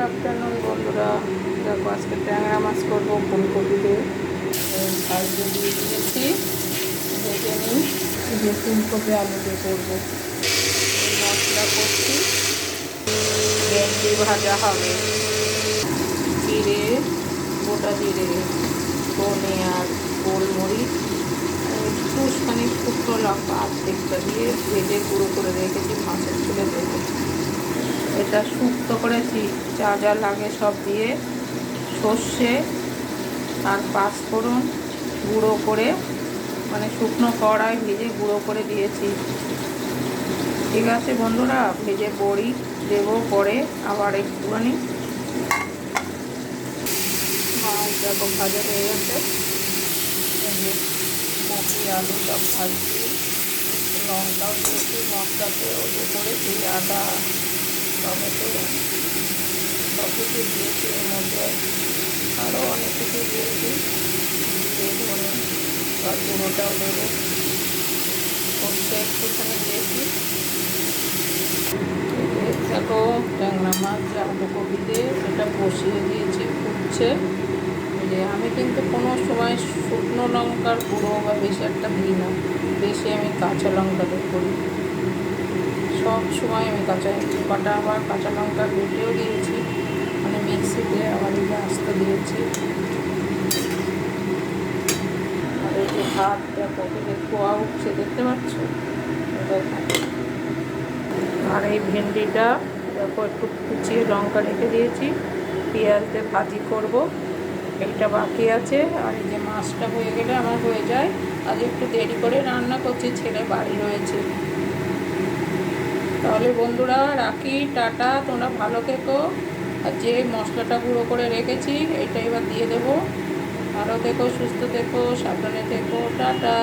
Afternoon বন্ধুরা। দেখো আজকে ট্যাংরা মাছ করবো ফুলকপি দিয়ে। ভাজতে দিয়ে দিয়েছি, ভেজে নিই। যে ফুলকপি আলু দিয়ে করবো, মশলা করছি। ভেন্ডি ভাজা হবে, জিরে, গোটা জিরে, ধনে আর গোলমরিচ, একটুখানি শুকনো লঙ্কা আর্ধেকটা দিয়ে ভেজে গুঁড়ো করে রেখেছি, মাছের ঝোলে দেবো। এটা শুক্তো করেছি, যা যা লাগে সব দিয়ে সর্ষে আর পাঁচফোড়ন গুঁড়ো করে, মানে শুকনো কড়াই ভেজে গুঁড়ো করে দিয়েছি। ঠিক আছে বন্ধুরা, ভেজে বড়ি দেবো পরে আবার একটুখানি। মাছ দেখো ভাজা হয়ে গেছে, কপি আলু সব ভাজছি, লঙ্কাও দিয়েছি, মশলাতে ওদের করেছি, আদা টমেটো সব কিছু দিয়েছি, এর মধ্যে আরও অনেক কিছু দিয়েছি, ধনে বা গুঁড়োটাও দেবো, সর্ষে একটুখানি দিয়েছি। দেখো ট্যাংরা মাছ আলু কপি দিয়ে সেটা বসিয়ে দিয়েছি, ফুটছে। যে আমি কিন্তু কোনো সময় শুকনো লঙ্কার গুঁড়ো বা বেশি একটা দিই না, বেশি আমি কাঁচা লঙ্কা দিয়ে করি। সব সময় আমি কটা আবার কাঁচা লঙ্কা বেটেও দিয়েছি, মানে মিক্সিতে আবার এই যে আস্ত দিয়েছি। আর এই যে ভাত দেখো খোয়া উঠছে, দেখতে পাচ্ছ। আর এই ভেন্ডিটা দেখো একটু কুচিয়ে লঙ্কা রেখে দিয়েছি, পেঁয়াজ দিয়ে ভাজি করব, এইটা বাকি আছে। আর এই যে মাছটা হয়ে গেলে আমার হয়ে যায়। আজ একটু দেরি করে রান্না করছি, ছেলে বাড়ি রয়েছে। তাহলে বন্ধুরা রাখি, টাটা, তোমরা ভালো থেকো। আর যে মশলাটা গুঁড়ো করে রেখেছি এইটা এবার দিয়ে দেবো। ভালো থেকো, সুস্থ থেকো, সাবধানে থেকো, টাটা।